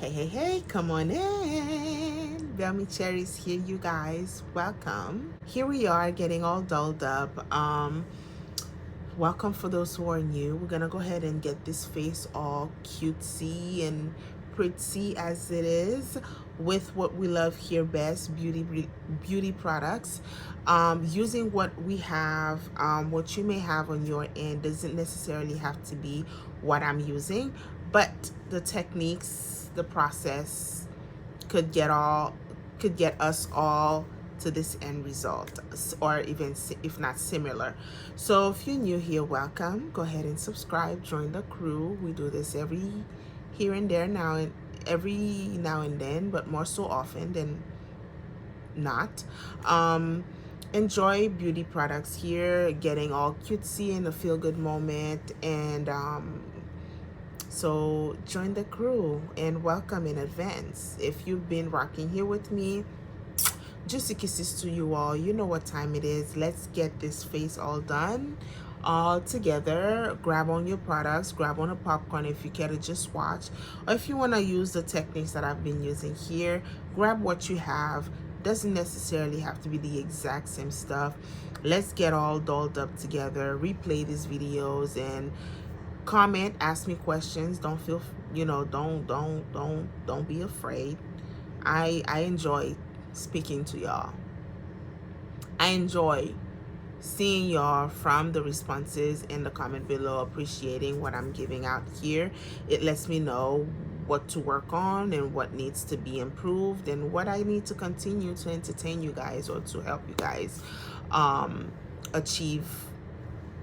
Hey, come on in. Velmy Cherries here, you guys. Welcome. Here we are getting all dolled up. Welcome for those who are new. We're gonna go ahead and get this face all cutesy and pretty as it is with what we love here best, beauty products. Using what we have, what you may have on your end doesn't necessarily have to be what I'm using, but the techniques, the process could get all could get us all to this end result, or even if not similar. So if you're new here, welcome. Go ahead and subscribe, join the crew. We do this every here and there, every now and then, but more so often than not. Enjoy beauty products here, getting all cutesy in a feel good moment, and so join the crew and welcome in advance. If you've been rocking here with me, juicy kisses to you all. You know what time it is. Let's get this face all done, all together. Grab on your products, grab on a popcorn if you care to just watch, or if you want to use the techniques that I've been using here, grab what you have. Doesn't necessarily have to be the exact same stuff. Let's get all dolled up together, replay these videos, and comment, ask me questions. Don't feel, don't be afraid. I enjoy speaking to y'all. I enjoy seeing y'all from the responses in the comment below, appreciating what I'm giving out here. It lets me know what to work on and what needs to be improved and what I need to continue to entertain you guys or to help you guys achieve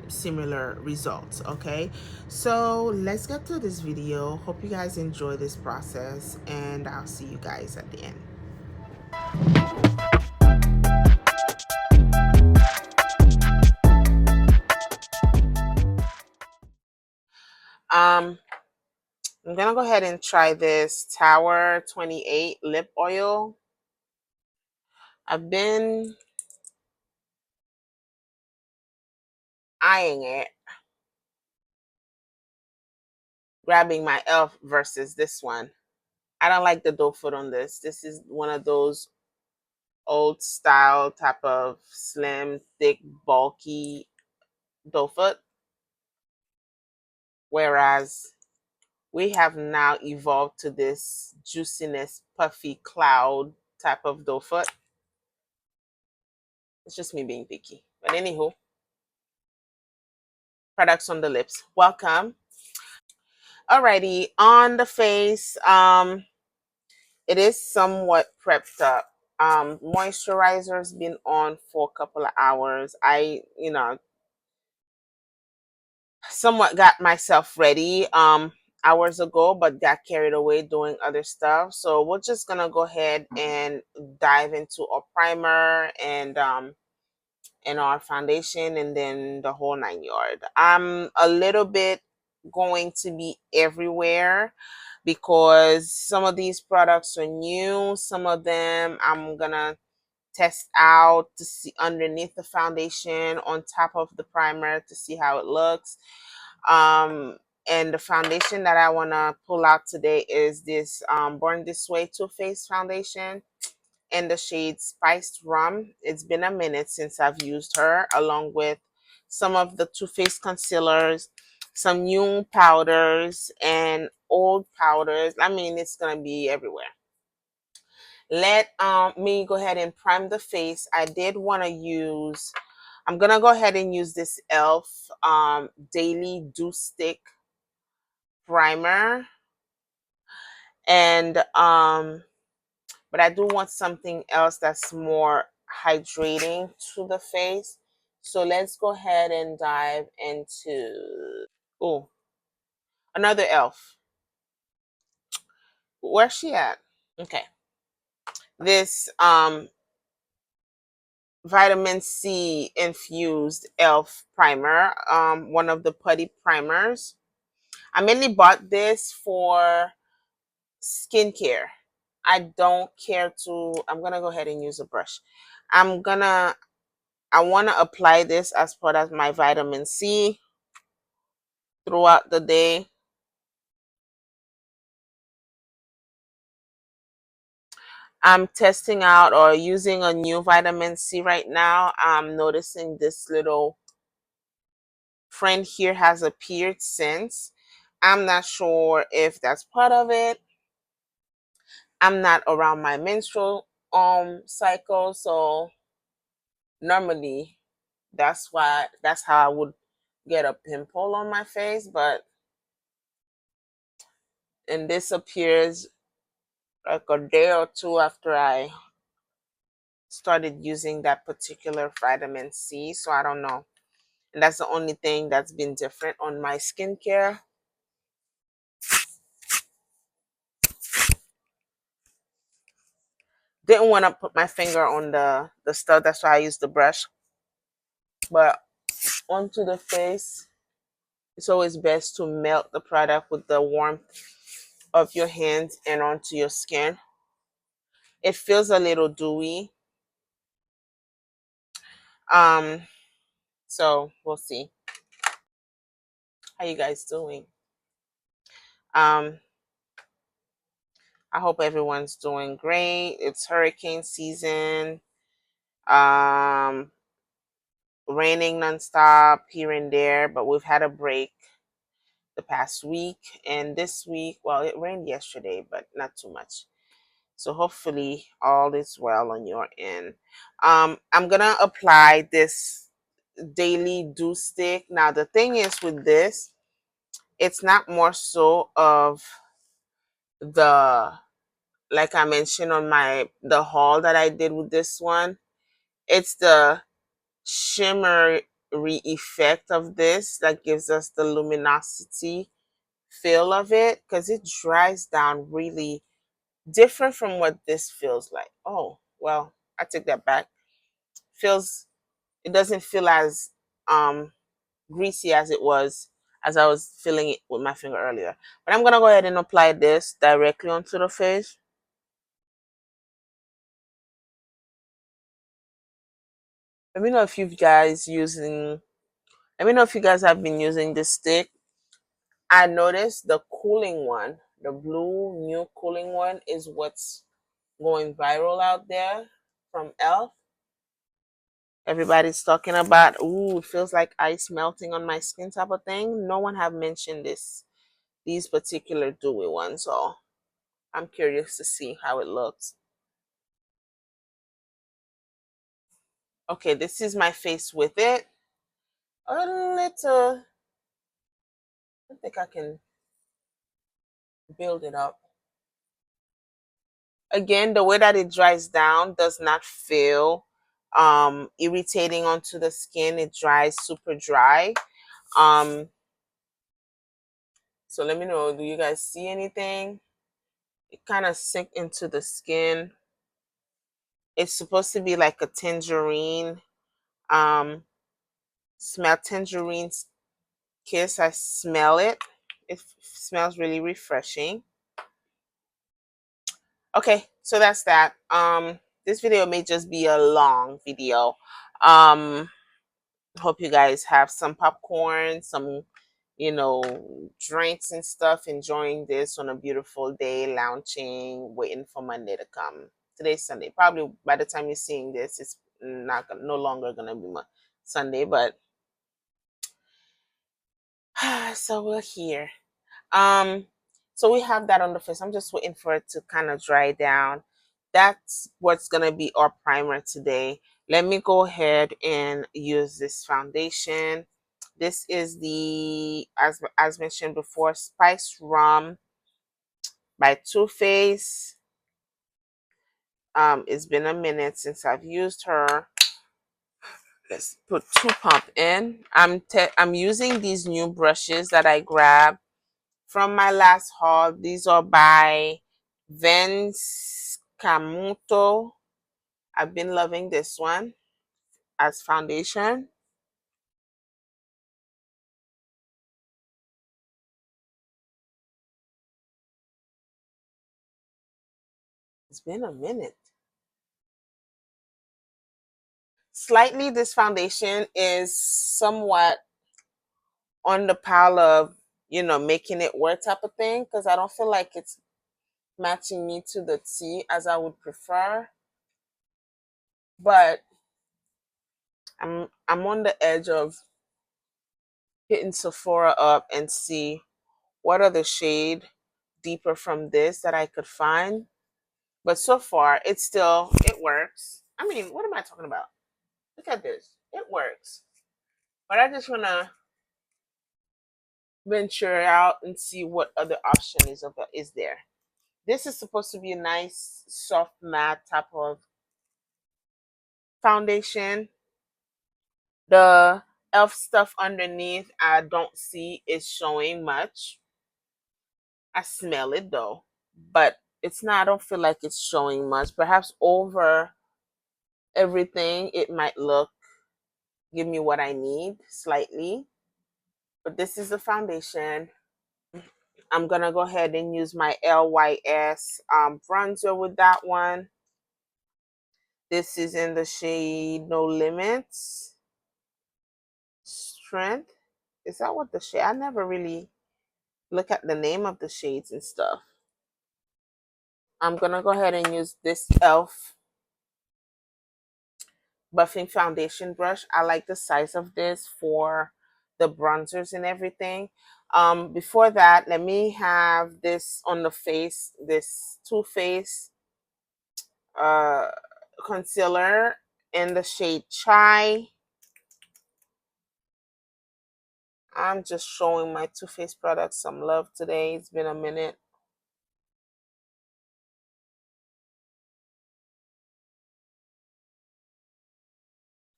similar results. Okay, so let's get to this video. Hope you guys enjoy this process, and I'll see you guys at the end. um I'm gonna go ahead and try this Tower 28 lip oil. I've been eyeing it, grabbing my elf versus this one. I don't like the doe foot on this. This is one of those old style type of slim, thick, bulky doe foot. Whereas we have now evolved to this juiciness, puffy cloud type of doe foot. It's just me being picky. But anywho, products on the lips. Welcome. Alrighty, on the face, it is somewhat prepped up. Moisturizer's been on for a couple of hours. I, somewhat got myself ready hours ago, but got carried away doing other stuff. So we're just gonna go ahead and dive into our primer and our foundation, and then the whole 9 yard. I'm a little bit going to be everywhere because some of these products are new. Some of them I'm gonna test out to see underneath the foundation on top of the primer to see how it looks. And the foundation that I want to pull out today is this Born This Way Too Faced foundation in the shade Spiced Rum. It's been a minute since I've used her, along with some of the Too Faced concealers, some new powders, and old powders. I mean, it's going to be everywhere. Let me go ahead and prime the face. I did want to use, I'm going to go ahead and use this e.l.f. Daily Dew Stick primer. And but I do want something else that's more hydrating to the face. So let's go ahead and dive into, oh, another e.l.f. Where's she at? Okay. This vitamin C infused e.l.f. primer, one of the putty primers. I mainly bought this for skincare. I don't care to, I'm gonna go ahead and use a brush. I want to apply this as part of my vitamin C throughout the day. I'm testing out or using a new vitamin C right now. I'm noticing this little friend here has appeared since. I'm not sure if that's part of it. I'm not around my menstrual cycle, so normally that's how I would get a pimple on my face, but and this appears like a day or two after I started using that particular vitamin C, so I don't know. And that's the only thing that's been different on my skincare. Didn't want to put my finger on the stuff, that's why I used the brush. But onto the face, it's always best to melt the product with the warmth of your hands and onto your skin. It feels a little dewy. Um, so we'll see. How you guys doing? Um, I hope everyone's doing great. It's hurricane season. Um, Raining nonstop here and there, but we've had a break the past week and this week. Well, it rained yesterday, but not too much. So hopefully all is well on your end. I'm gonna apply this daily dew stick. Now the thing is with this, it's not more so of the, like I mentioned on the haul that I did with this one. It's the shimmery effect of this that gives us the luminosity feel of it, because it dries down really different from what this feels like. Oh, well, I take that back. Feels It doesn't feel as um greasy as it was as I was feeling it with my finger earlier. But I'm gonna go ahead and apply this directly onto the face. Let me know if you guys using let me know if you guys have been using this stick. I noticed the cooling one, the blue new cooling one, is what's going viral out there from Elf. Everybody's talking about, ooh, it feels like ice melting on my skin type of thing. No one have mentioned these particular dewy ones, so I'm curious to see how it looks. Okay, this is my face with it. A little, I think I can build it up. Again, the way that it dries down does not feel irritating onto the skin. It dries super dry. Um, so let me know, do you guys see anything? It kind of sink into the skin. It's supposed to be like a tangerine. Um, Smell tangerine's kiss. I smell it. It smells really refreshing. Okay, so that's that. This video may just be a long video. Hope you guys have some popcorn, some, drinks and stuff, enjoying this on a beautiful day, lounging, waiting for Monday to come. Today's Sunday. Probably by the time you're seeing this, it's no longer gonna be Sunday, but so we're here. Um, so we have that on the face. I'm just waiting for it to kind of dry down. That's what's gonna be our primer today. Let me go ahead and use this foundation. This is the, as mentioned before, Spice Rum by Too Faced. It's been a minute since I've used her. Let's put 2 pump in. I'm using these new brushes that I grabbed from my last haul. These are by Vance Camuto. I've been loving this one as foundation. It's been a minute. Slightly, this foundation is somewhat on the pile of, making it work type of thing, because I don't feel like it's matching me to the T as I would prefer, but I'm on the edge of hitting Sephora up and see what other shade deeper from this that I could find. But so far, it works. I mean, what am I talking about? Look at this. It works. But I just want to venture out and see what other option is there. This is supposed to be a nice, soft matte type of foundation. The elf stuff underneath, I don't see is showing much. I smell it though, but it's not, I don't feel like it's showing much. Perhaps over everything, it might give me what I need slightly. But this is the foundation. I'm going to go ahead and use my LYS bronzer with that one. This is in the shade No Limits. Strength. Is that what the shade? I never really look at the name of the shades and stuff. I'm going to go ahead and use this e.l.f. buffing foundation brush. I like the size of this for the bronzers and everything. Before that, let me have this on the face, this Too Faced uh, concealer in the shade Chai. I'm just showing my Too Faced products some love today. It's been a minute.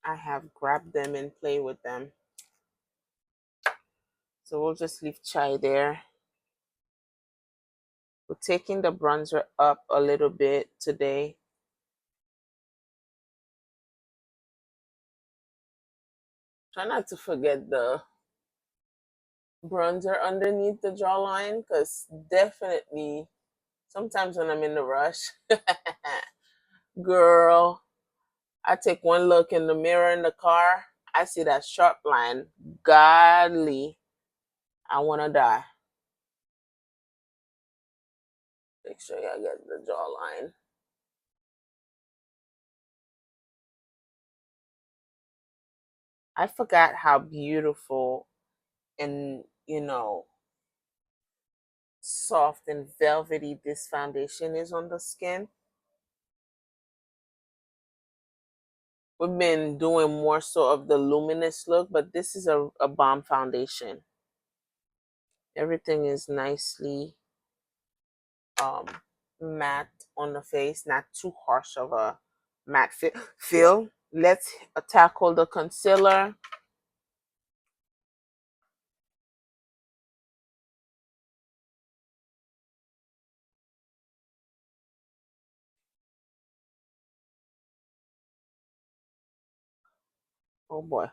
I have grabbed them and play with them. So we'll just leave Chai there. We're taking the bronzer up a little bit today. Try not to forget the bronzer underneath the jawline, because definitely sometimes when I'm in the rush, girl, I take one look in the mirror in the car, I see that sharp line. Godly, I want to die. Make sure y'all get the jawline. I forgot how beautiful and, soft and velvety this foundation is on the skin. We've been doing more so of the luminous look, but this is a bomb foundation. Everything is nicely um, matte on the face, not too harsh of a matte feel. Let's tackle the concealer. Oh boy.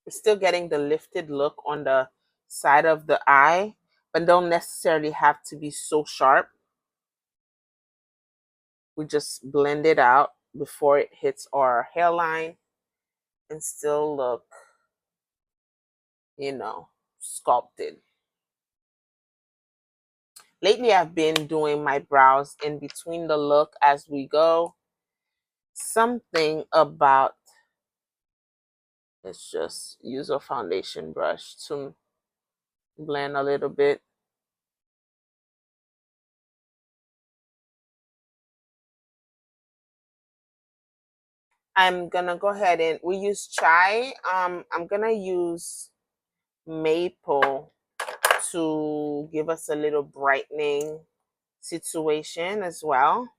We're still getting the lifted look on the side of the eye, but don't necessarily have to be so sharp. We just blend it out before it hits our hairline and still look, sculpted. Lately, I've been doing my brows in between the look as we go. Something about, let's just use a foundation brush to blend a little bit. I'm gonna go ahead and we use Chai. I'm gonna use Maple to give us a little brightening situation as well.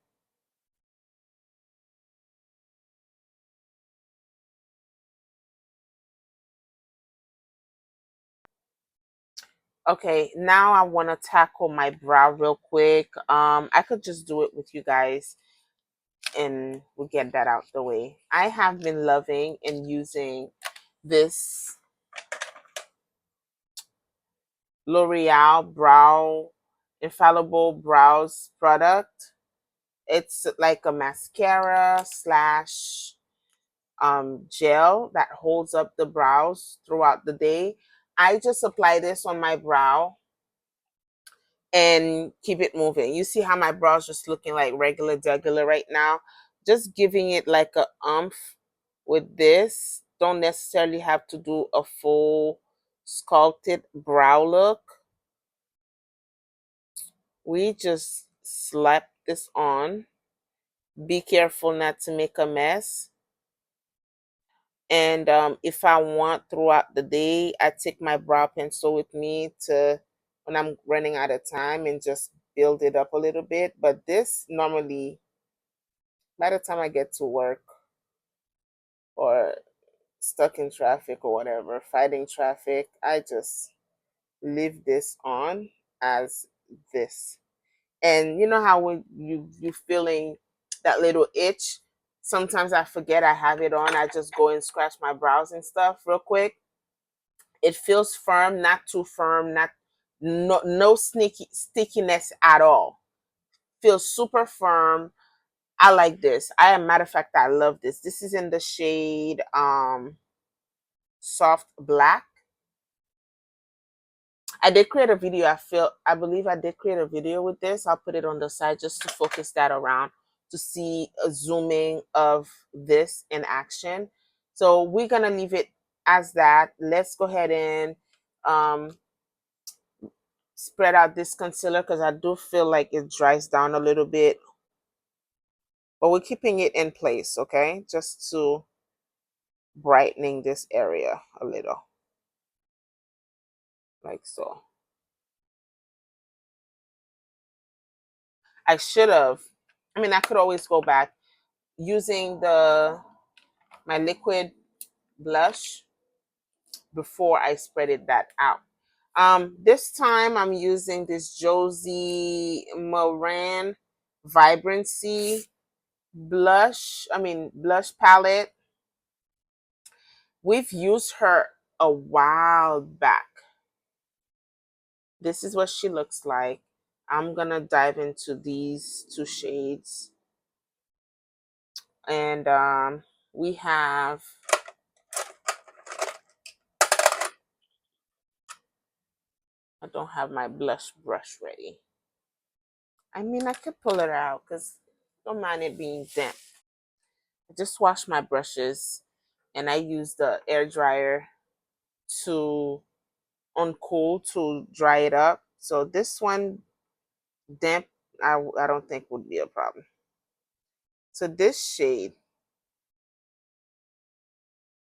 Okay, now I want to tackle my brow real quick. I could just do it with you guys and we'll get that out the way. I have been loving and using this L'Oreal Brow Infallible Brows product. It's like a mascara slash gel that holds up the brows throughout the day. I just apply this on my brow and keep it moving. You see how my brows just looking like regular right now? Just giving it like a umph with this. Don't necessarily have to do a full sculpted brow look. We just slap this on. Be careful not to make a mess. And if I want throughout the day, I take my brow pencil with me to when I'm running out of time and just build it up a little bit. But this normally, by the time I get to work or stuck in traffic or whatever, fighting traffic, I just leave this on as this. And you know how when you feeling that little itch, sometimes I forget I have it on. I just go and scratch my brows and stuff real quick. It feels firm, not too firm, not no sneaky stickiness at all. Feels super firm. I like this. I, a matter of fact, I love this. This is in the shade soft black. I did create a video. I believe I did create a video with this. I'll put it on the side just to focus that around to see a zooming of this in action. So we're gonna leave it as that. Let's go ahead and spread out this concealer because I do feel like it dries down a little bit. But we're keeping it in place, okay? Just to brightening this area a little, like so. I should have, I mean, I could always go back using my liquid blush before I spreaded that out. This time I'm using this Josie Moran Vibrancy blush palette. We've used her a while back. This is what she looks like. I'm gonna dive into these two shades. And we have, I don't have my blush brush ready. I mean, I could pull it out because don't mind it being damp. I just wash my brushes and I use the air dryer to uncool to dry it up. So this one damp, I don't think would be a problem. So this shade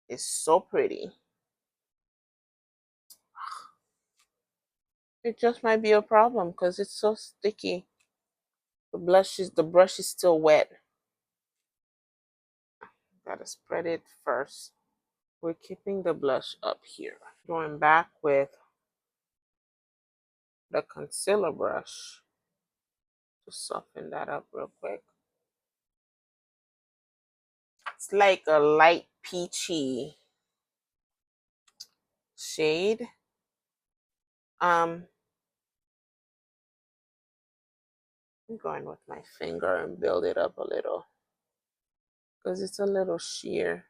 is so pretty. It just might be a problem because it's so sticky. The brush is still wet. Gotta spread it first. We're keeping the blush up here. Going back with the concealer brush to soften that up real quick. It's like a light peachy shade. I'm going with my finger and build it up a little because it's a little sheer.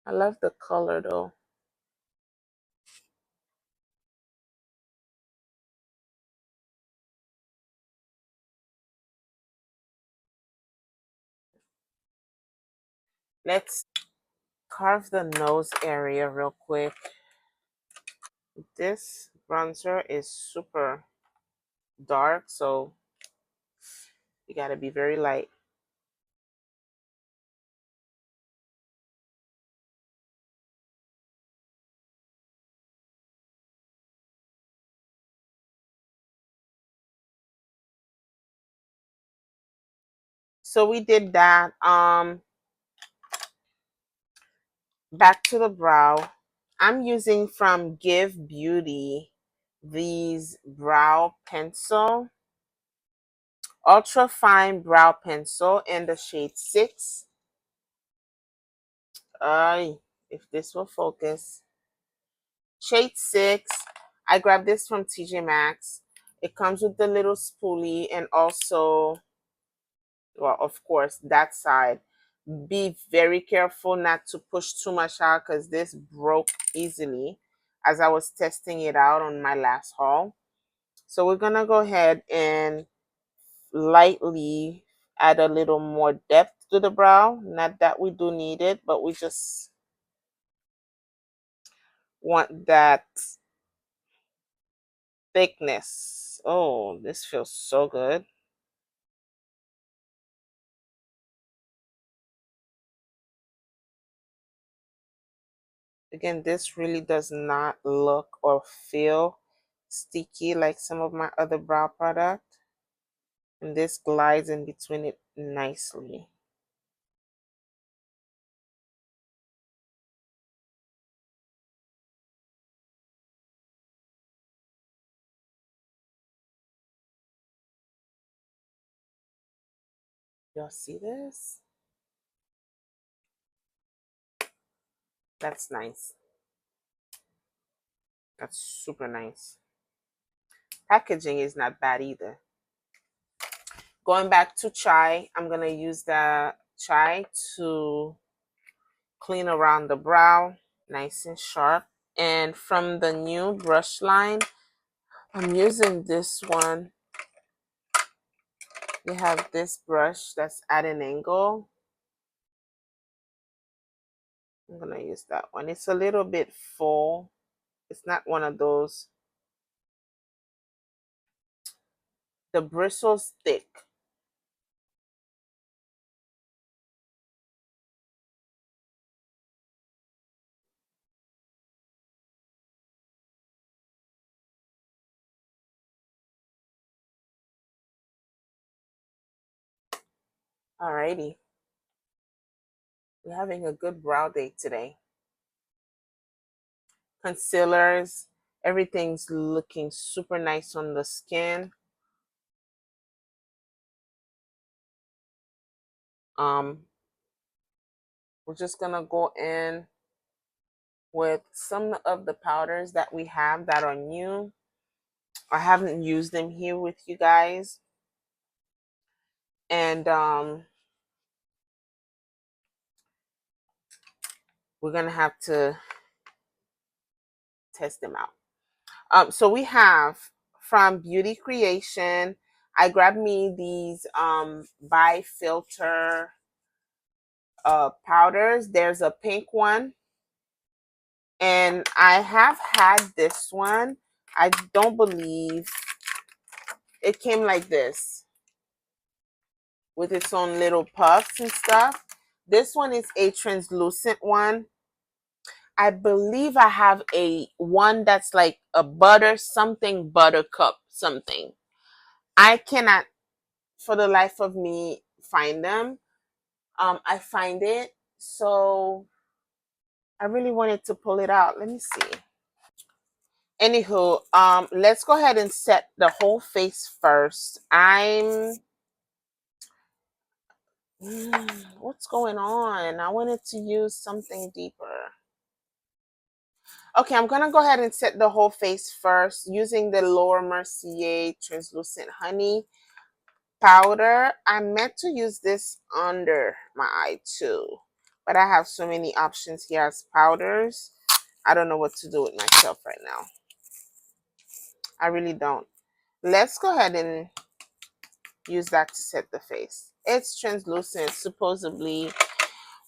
I love the color though. Let's carve the nose area real quick. This bronzer is super dark, so you gotta be very light. So we did that. Back to the brow. I'm using from Give Beauty these brow pencil, ultra fine brow pencil in the shade 6. If this will focus. Shade 6. I grabbed this from TJ Maxx. It comes with the little spoolie and also, well, of course, that side. Be very careful not to push too much out because this broke easily as I was testing it out on my last haul. So we're gonna go ahead and lightly add a little more depth to the brow. Not that we do need it, but we just want that thickness. Oh, this feels so good. Again, this really does not look or feel sticky like some of my other brow product. And this glides in between it nicely. Y'all see this? That's nice. That's super nice. Packaging is not bad either. Going back to chai, I'm going to use the chai to clean around the brow, nice and sharp. And from the new brush line, I'm using this one. You have this brush that's at an angle. I'm going to use that one. It's a little bit full. It's not one of those. The bristle's thick. Alrighty. We're having a good brow day today. Concealers, everything's looking super nice on the skin. We're just gonna go in with some of the powders that we have that are new. I haven't used them here with you guys. And we're gonna have to test them out. So we have from Beauty Creation, I grabbed me these bi-filter powders. There's a pink one, and I have had this one. I don't believe it came like this with its own little puffs and stuff. This one is a translucent one. I believe I have a one that's like a buttercup something. I cannot for the life of me find them. I find it, so I really wanted to pull it out. Let me see. Anywho, let's go ahead and set the whole face first. What's going on? I wanted to use something deeper. Okay, I'm gonna go ahead and set the whole face first using the Laura Mercier Translucent Honey powder. I meant to use this under my eye too, but I have so many options here as powders. I don't know what to do with myself right now. I really don't. Let's go ahead and use that to set the face. It's translucent. Supposedly,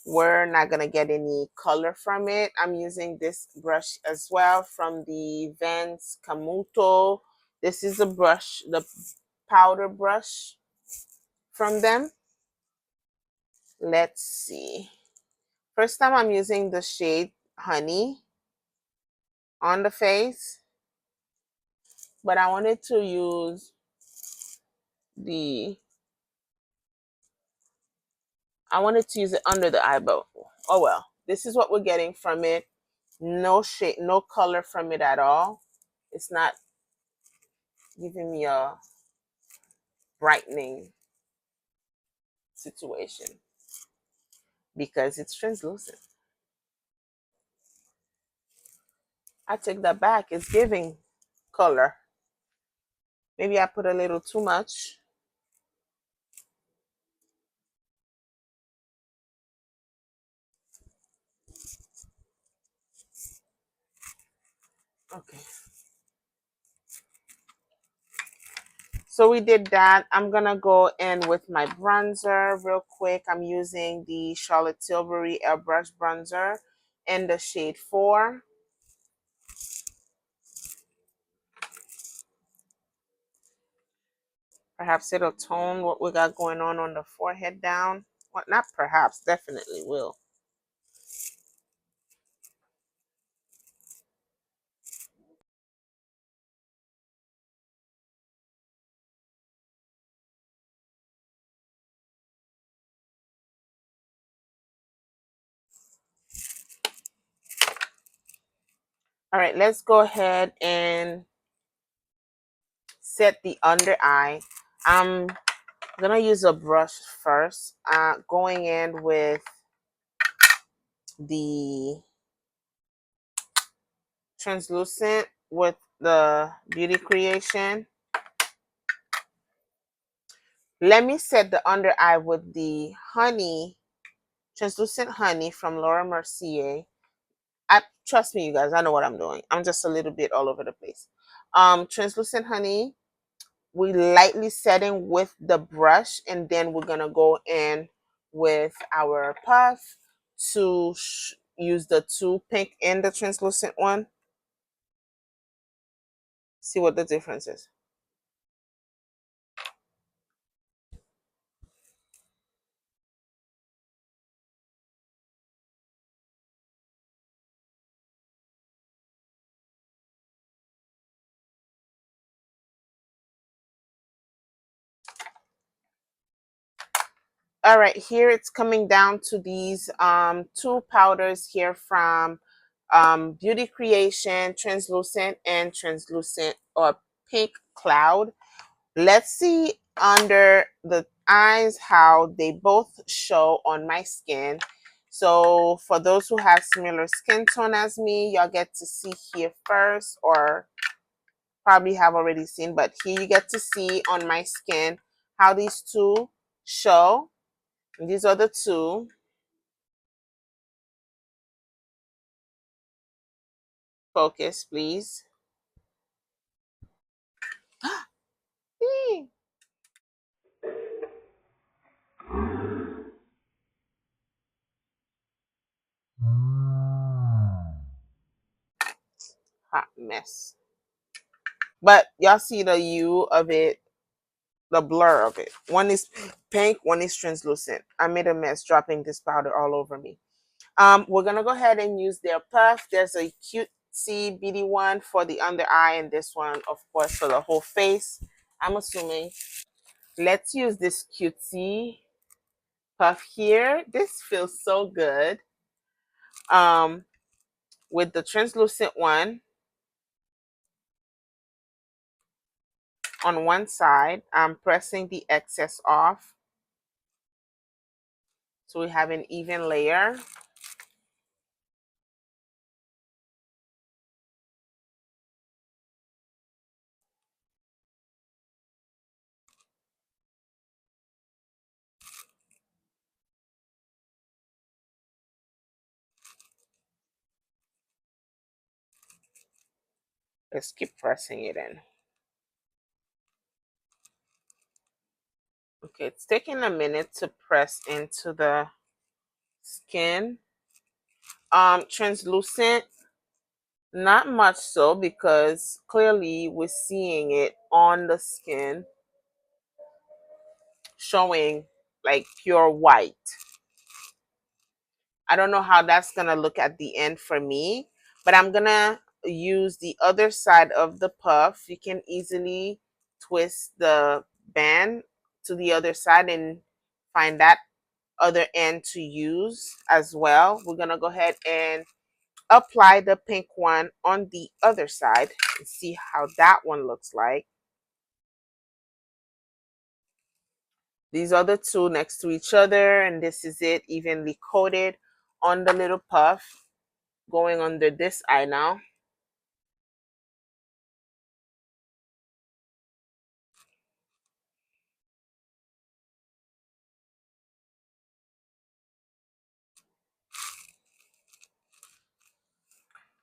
we're not going to get any color from it. I'm using this brush as well from the Vans Camuto. This is a brush, the powder brush from them. Let's see. First time I'm using the shade Honey on the face, but I wanted to use the I wanted to use it under the eyebrow. Oh well, this is what we're getting from it. No shade, no color from it at all. It's not giving me a brightening situation because it's translucent. I take that back. It's giving color. Maybe I put a little too much. Okay. So we did that. I'm gonna go in with my bronzer real quick. I'm using the Charlotte Tilbury Airbrush Bronzer in the shade 4. Perhaps it'll tone what we got going on the forehead down. Well, not perhaps, definitely will. All right, let's go ahead and set the under eye. I'm gonna use a brush first, going in with the translucent with the Beauty Creation. Let me set the under eye with the honey, translucent honey from Laura Mercier. Trust me, you guys, I know what I'm doing. I'm just a little bit all over the place. Translucent honey, we lightly setting with the brush, and then we're gonna go in with our puff to use the two pink and the translucent one. See what the difference is. All right, here it's coming down to these two powders here from Beauty Creation, translucent and translucent or pink cloud. Let's see under the eyes how they both show on my skin. So for those who have similar skin tone as me, y'all get to see here first, or probably have already seen, but here you get to see on my skin how these two show. And these are the two. Focus, please. Hot mess. But y'all see the hue of it, the blur of it. One is pink, one is translucent. I made a mess dropping this powder all over me. We're gonna go ahead and use their puff. There's a cutesy beauty one for the under eye, and this one, of course, for the whole face. I'm assuming. Let's use this cutesy puff here. This feels so good. Um, with the translucent one on one side, I'm pressing the excess off so we have an even layer. Let's keep pressing it in. Okay, it's taking a minute to press into the skin. Translucent, not much so, because clearly we're seeing it on the skin showing like pure white. I don't know how that's gonna look at the end for me, but I'm gonna use the other side of the puff. You can easily twist the band to the other side and find that other end to use as well. We're gonna go ahead and apply the pink one on the other side and see how that one looks like. These are the two next to each other, and this is it evenly coated on the little puff going under this eye now.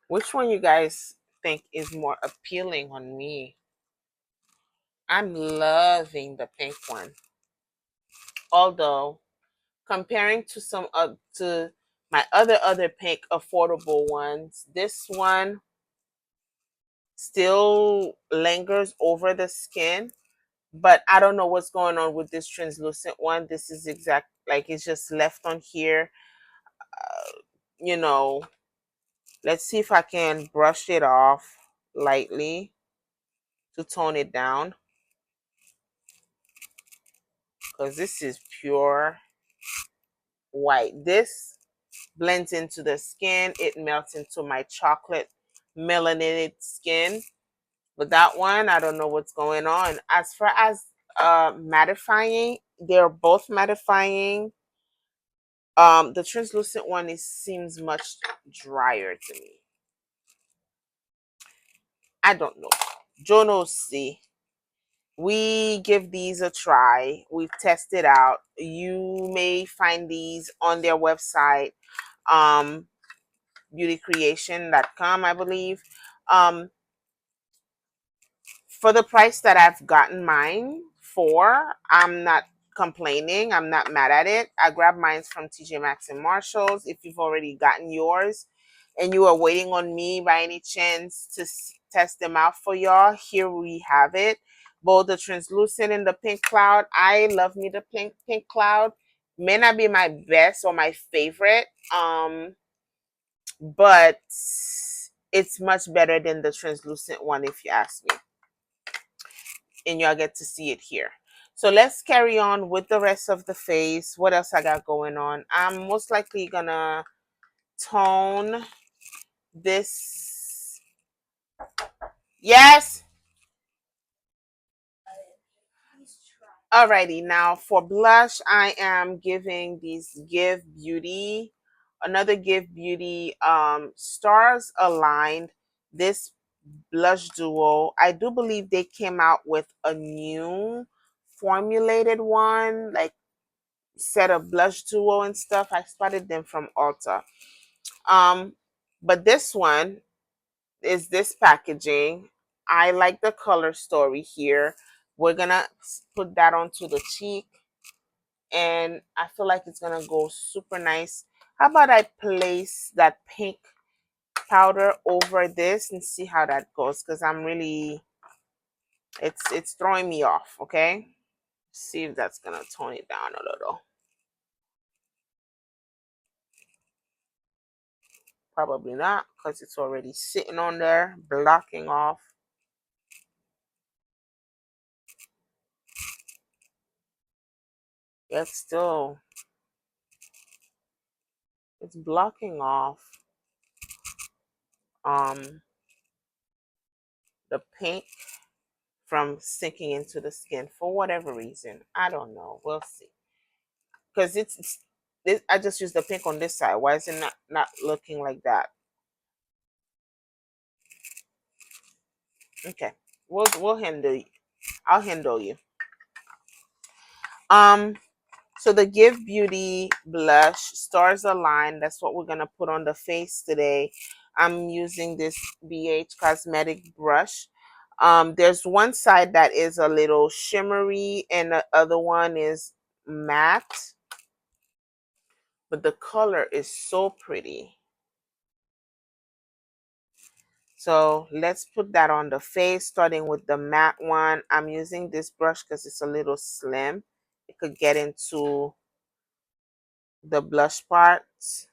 Which one you guys think is more appealing on me. I'm loving the pink one. Although comparing to some to my other pink affordable ones, this one still lingers over the skin, but I don't know what's going on with this translucent one. This is exact, like it's just left on here. You know, let's see if I can brush it off lightly to tone it down, because this is pure white. This blends into the skin. It melts into my chocolate melanated skin. But that one, I don't know what's going on. As far as mattifying, they're both mattifying. The translucent one seems much drier to me. I don't know. Jono see. We give these a try. We've tested out. You may find these on their website, um, beautycreation.com, I believe. Um, for the price that I've gotten mine for, I'm not complaining. I'm not mad at it. I grabbed mine from TJ Maxx and Marshalls. If you've already gotten yours and you are waiting on me by any chance to test them out for y'all, here we have it. Both the translucent and the pink cloud. I love me the pink cloud. May not be my best or my favorite, but it's much better than the translucent one if you ask me, and y'all get to see it here. So let's carry on with the rest of the face. What else I got going on? I'm most likely gonna tone this. Yes. Alrighty, now for blush, I am giving these Give Beauty, another Give Beauty Stars Aligned. This blush duo, I do believe they came out with a new formulated one, like set of blush duo and stuff. I spotted them from Ulta. But this one is this packaging. I like the color story here. We're gonna put that onto the cheek, and I feel like it's gonna go super nice. How about I place that pink powder over this and see how that goes, because I'm really, it's throwing me off. Okay, see if that's gonna tone it down a little. Probably not, because it's already sitting on there, blocking off. It's still, it's blocking off um the pink from sinking into the skin for whatever reason. I don't know. We'll see. Because I just used the pink on this side. Why is it not looking like that? Okay. We'll handle you. I'll handle you. So the Give Beauty blush Stars Align, that's what we're gonna put on the face today. I'm using this BH Cosmetic brush. There's one side that is a little shimmery and the other one is matte, but the color is so pretty. So let's put that on the face, starting with the matte one. I'm using this brush because it's a little slim. It could get into the blush parts.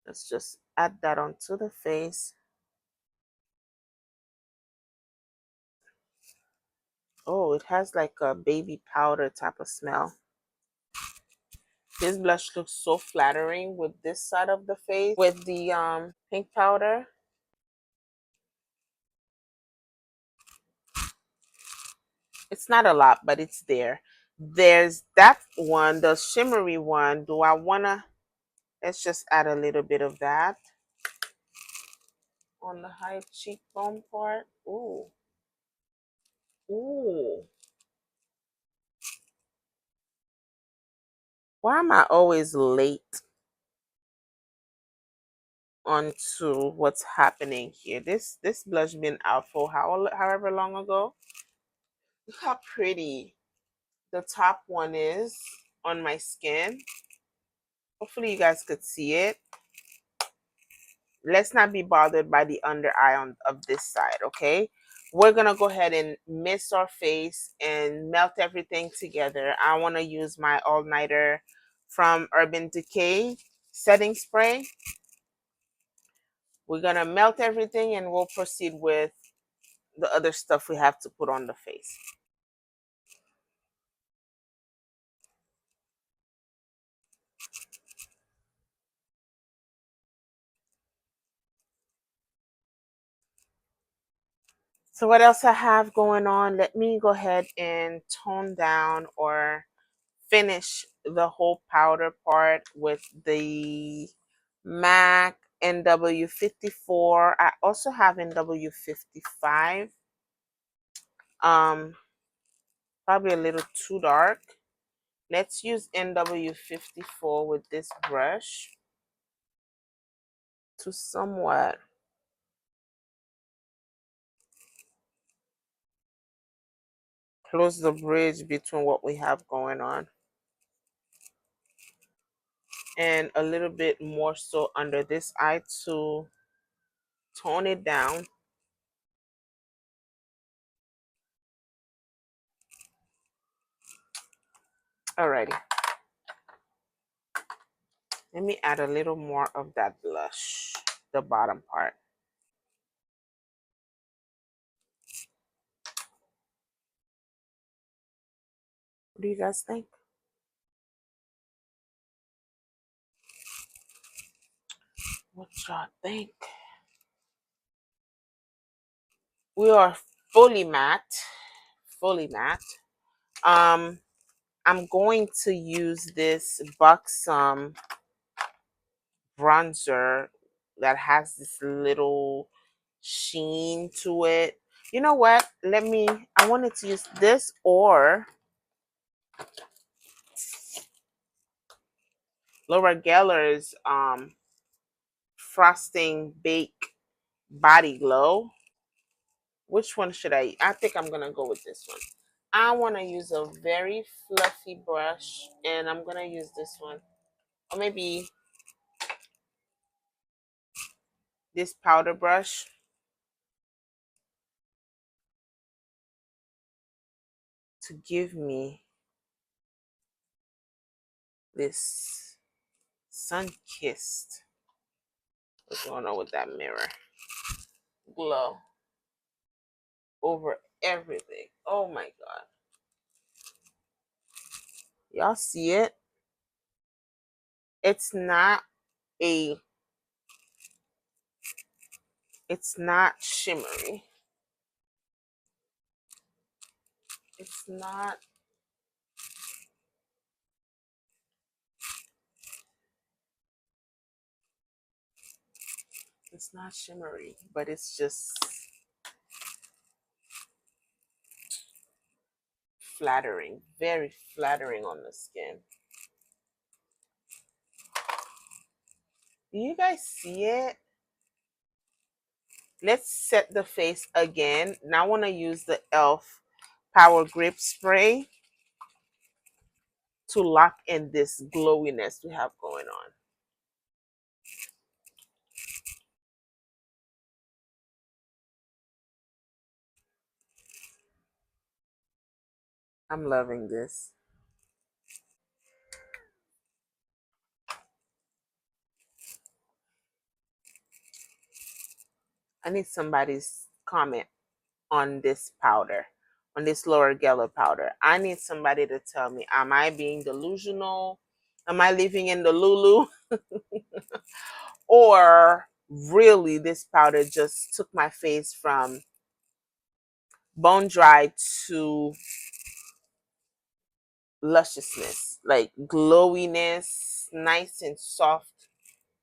Let's just add that onto the face. Oh, it has like a baby powder type of smell. This blush looks so flattering with this side of the face with the pink powder. It's not a lot, but it's there. There's that one, the shimmery one. Do I wanna, let's just add a little bit of that on the high cheekbone part. Ooh. Ooh. Why am I always late onto what's happening here. This blush been out for however long ago. Look how pretty the top one is on my skin. Hopefully you guys could see it. Let's not be bothered by the under eye of this side, okay? We're gonna go ahead and mist our face and melt everything together. I want to use my all-nighter from Urban Decay setting spray. We're gonna melt everything and we'll proceed with the other stuff we have to put on the face. So what else I have going on? Let me go ahead and tone down or finish the whole powder part with the MAC NW54. I also have NW55. Um, Probably a little too dark. Let's use NW54 with this brush to somewhat close the bridge between what we have going on. And a little bit more so under this eye to tone it down. Alrighty. Let me add a little more of that blush, the bottom part. What do you guys think? What y'all think? We are fully matte. Fully matte. I'm going to use this Buxom bronzer that has this little sheen to it. You know what? I wanted to use this or Laura Geller's Frosting Bake Body Glow. Which one should I think I'm gonna go with this one. I want to use a very fluffy brush and I'm gonna use this one, or maybe this powder brush to give me this sun-kissed, what's going on with that mirror, glow over everything. Oh my god, y'all see it? It's not a it's not shimmery. It's not it's not shimmery, but it's just flattering, very flattering on the skin. Do you guys see it? Let's set the face again. Now I want to use the e.l.f. Power Grip Spray to lock in this glowiness we have going on. I'm loving this. I need somebody's comment on this powder, on this Laura Geller powder. I need somebody to tell me, am I being delusional? Am I living in the Lulu? Or really this powder just took my face from bone dry to lusciousness, like glowiness, nice and soft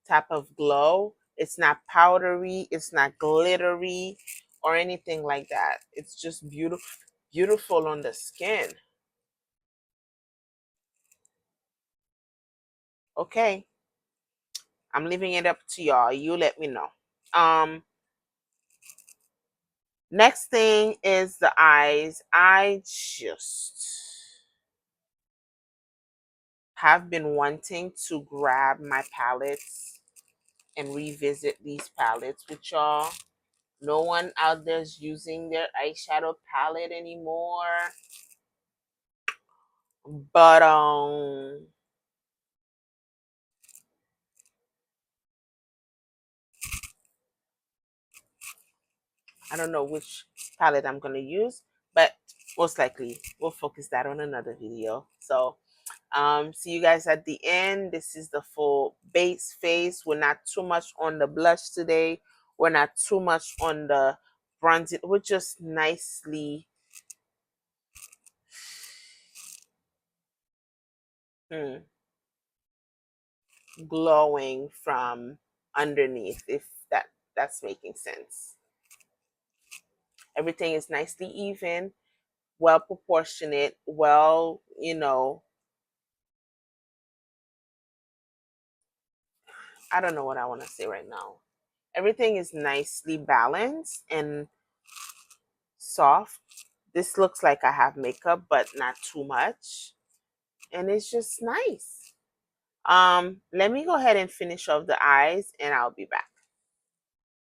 type of glow. It's not powdery, it's not glittery or anything like that. It's just beautiful on the skin. Okay, I'm leaving it up to y'all. You let me know. Um, Next thing is the eyes. I just have been wanting to grab my palettes and revisit these palettes with y'all. No one out there's using their eyeshadow palette anymore. But I don't know which palette I'm gonna use, but most likely we'll focus that on another video. So see you guys at the end. This is the full base face. We're not too much on the blush today. We're not too much on the bronzing. We're just nicely glowing from underneath, if that's making sense. Everything is nicely even, well proportionate, well, I don't know what I want to say right now. Everything is nicely balanced and soft. This looks like I have makeup, but not too much. And it's just nice. Let me go ahead and finish off the eyes and I'll be back.